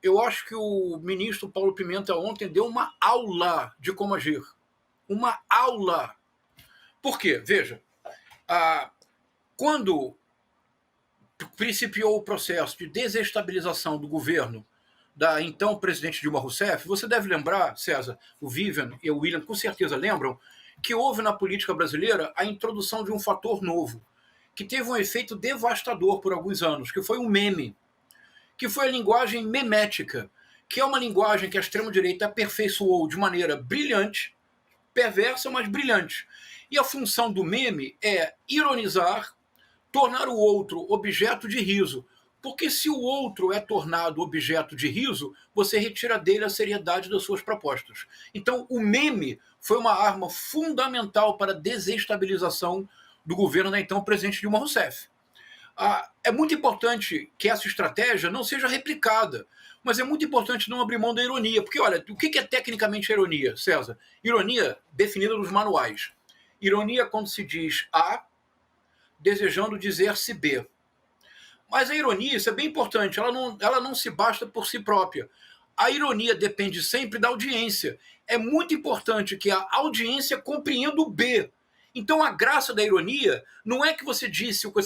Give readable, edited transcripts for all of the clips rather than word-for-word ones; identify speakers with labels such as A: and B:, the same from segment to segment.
A: eu acho que o ministro Paulo Pimenta ontem deu uma aula de como agir. Uma aula. Por quê? Veja, quando principiou o processo de desestabilização do governo da então presidente Dilma Rousseff, você deve lembrar, César, o Vivian e o William com certeza lembram, que houve na política brasileira a introdução de um fator novo, que teve um efeito devastador por alguns anos, que foi um meme, que foi a linguagem memética, que é uma linguagem que a extrema-direita aperfeiçoou de maneira brilhante, perversa, mas brilhante. E a função do meme é ironizar, tornar o outro objeto de riso. Porque se o outro é tornado objeto de riso, você retira dele a seriedade das suas propostas. Então, o meme foi uma arma fundamental para a desestabilização do governo da então presidente Dilma Rousseff. É muito importante que essa estratégia não seja replicada, mas é muito importante não abrir mão da ironia. Porque, olha, o que é tecnicamente a ironia, César? Ironia definida nos manuais. Ironia quando se diz A, desejando dizer-se B. Mas a ironia, isso é bem importante, ela não se basta por si própria. A ironia depende sempre da audiência. É muito importante que a audiência compreenda o B. Então a graça da ironia não é que você disse o que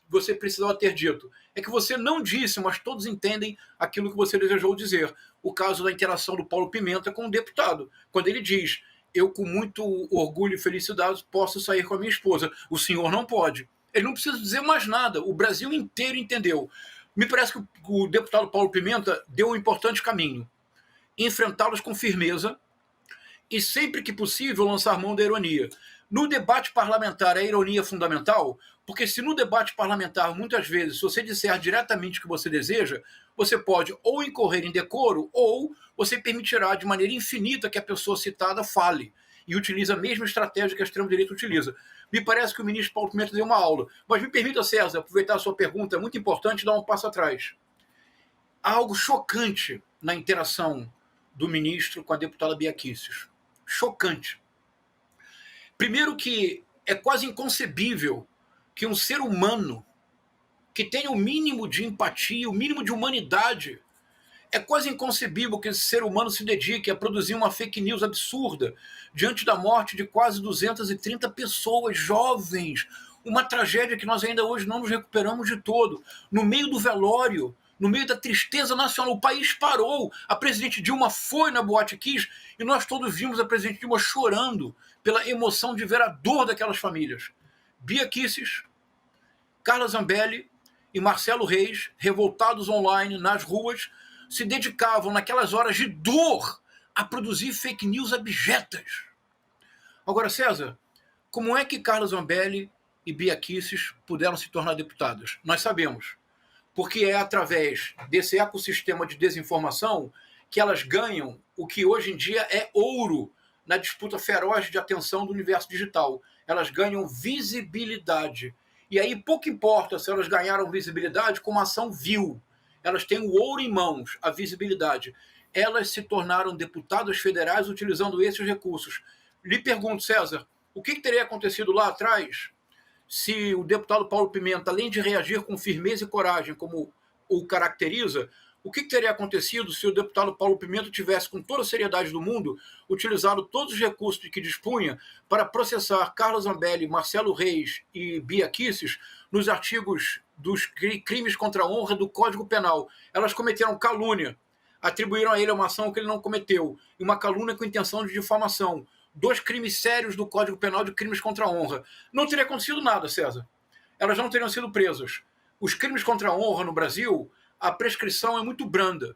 A: você precisava ter dito. É que você não disse, mas todos entendem aquilo que você desejou dizer. O caso da interação do Paulo Pimenta com o deputado, quando ele diz: eu com muito orgulho e felicidade posso sair com a minha esposa. O senhor não pode. Ele não precisa dizer mais nada. O Brasil inteiro entendeu. Me parece que o deputado Paulo Pimenta deu um importante caminho. Enfrentá-los com firmeza e, sempre que possível, lançar mão da ironia. No debate parlamentar, a ironia é fundamental, porque se no debate parlamentar, muitas vezes, se você disser diretamente o que você deseja, você pode ou incorrer em decoro, ou você permitirá de maneira infinita que a pessoa citada fale e utilize a mesma estratégia que a extrema-direita utiliza. Me parece que o ministro Paulo Pimenta deu uma aula. Mas me permita, César, aproveitar a sua pergunta, é muito importante dar um passo atrás. Há algo chocante na interação do ministro com a deputada Bia Kicis. Chocante. Primeiro que é quase inconcebível que um ser humano que tenha o mínimo de empatia, o mínimo de humanidade, é quase inconcebível que esse ser humano se dedique a produzir uma fake news absurda diante da morte de quase 230 pessoas jovens. Uma tragédia que nós ainda hoje não nos recuperamos de todo. No meio do velório, no meio da tristeza nacional, o país parou. A presidente Dilma foi na Boate Kiss e nós todos vimos a presidente Dilma chorando pela emoção de ver a dor daquelas famílias. Bia Kicis, Carla Zambelli e Marcelo Reis, revoltados online nas ruas, se dedicavam naquelas horas de dor a produzir fake news abjetas. Agora, César, como é que Carla Zambelli e Bia Kicis puderam se tornar deputadas? Nós sabemos, porque é através desse ecossistema de desinformação que elas ganham o que hoje em dia é ouro na disputa feroz de atenção do universo digital. Elas ganham visibilidade. E aí pouco importa se elas ganharam visibilidade com uma ação vil. Elas têm o ouro em mãos, a visibilidade. Elas se tornaram deputadas federais utilizando esses recursos. Lhe pergunto, César, o que teria acontecido lá atrás se o deputado Paulo Pimenta, além de reagir com firmeza e coragem, como o caracteriza, o que teria acontecido se o deputado Paulo Pimenta tivesse, com toda a seriedade do mundo, utilizado todos os recursos de que dispunha para processar Carla Zambelli, Marcelo Reis e Bia Kicis nos artigos dos crimes contra a honra do Código Penal? Elas cometeram calúnia, atribuíram a ele uma ação que ele não cometeu, e uma calúnia com intenção de difamação. 2 crimes sérios do Código Penal de crimes contra a honra. Não teria acontecido nada, César. Elas não teriam sido presas. Os crimes contra a honra no Brasil, a prescrição é muito branda.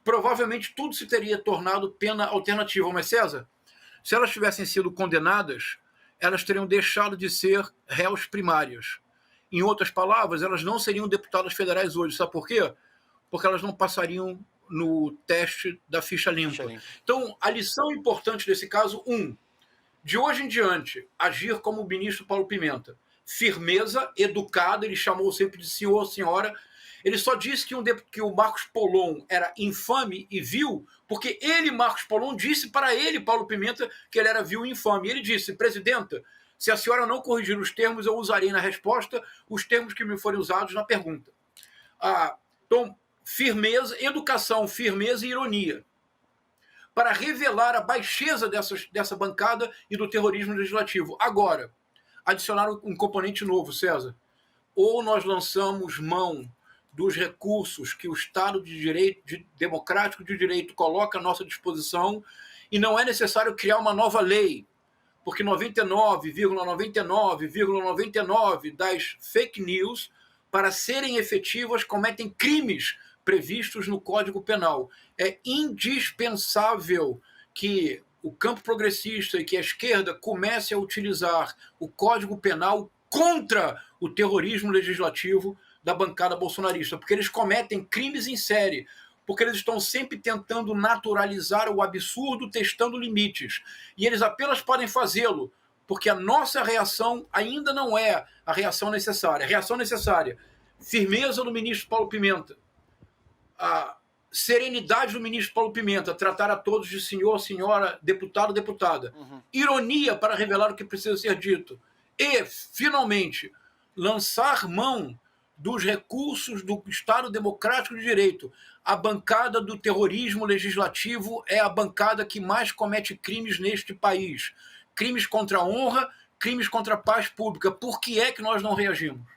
A: Provavelmente tudo se teria tornado pena alternativa. Mas, César, se elas tivessem sido condenadas, elas teriam deixado de ser réus primárias. Em outras palavras, elas não seriam deputadas federais hoje. Sabe por quê? Porque elas não passariam no teste da ficha limpa. Então, a lição importante desse caso, de hoje em diante, agir como o ministro Paulo Pimenta. Firmeza, educado, ele chamou sempre de senhor, senhora. Ele só disse que o Marcos Polon era infame e vil, porque ele, Marcos Polon, disse para ele, Paulo Pimenta, que ele era vil e infame. E ele disse: presidenta, se a senhora não corrigir os termos, eu usarei na resposta os termos que me forem usados na pergunta. Então, firmeza, educação, firmeza e ironia, para revelar a baixeza dessa bancada e do terrorismo legislativo. Agora, adicionar um componente novo, César. Ou nós lançamos mão dos recursos que o Estado de direito, democrático de direito coloca à nossa disposição, e não é necessário criar uma nova lei, porque 99,99,99 das fake news, para serem efetivas, cometem crimes previstos no Código Penal. É indispensável que o campo progressista e que a esquerda comece a utilizar o Código Penal contra o terrorismo legislativo da bancada bolsonarista, porque eles cometem crimes em série, porque eles estão sempre tentando naturalizar o absurdo, testando limites. E eles apenas podem fazê-lo porque a nossa reação ainda não é a reação necessária. A reação necessária: firmeza do ministro Paulo Pimenta, a serenidade do ministro Paulo Pimenta, tratar a todos de senhor, senhora, deputado, deputada. Ironia para revelar o que precisa ser dito. E, finalmente, lançar mão dos recursos do Estado Democrático de Direito. A bancada do terrorismo legislativo é a bancada que mais comete crimes neste país. Crimes contra a honra, crimes contra a paz pública. Por que é que nós não reagimos?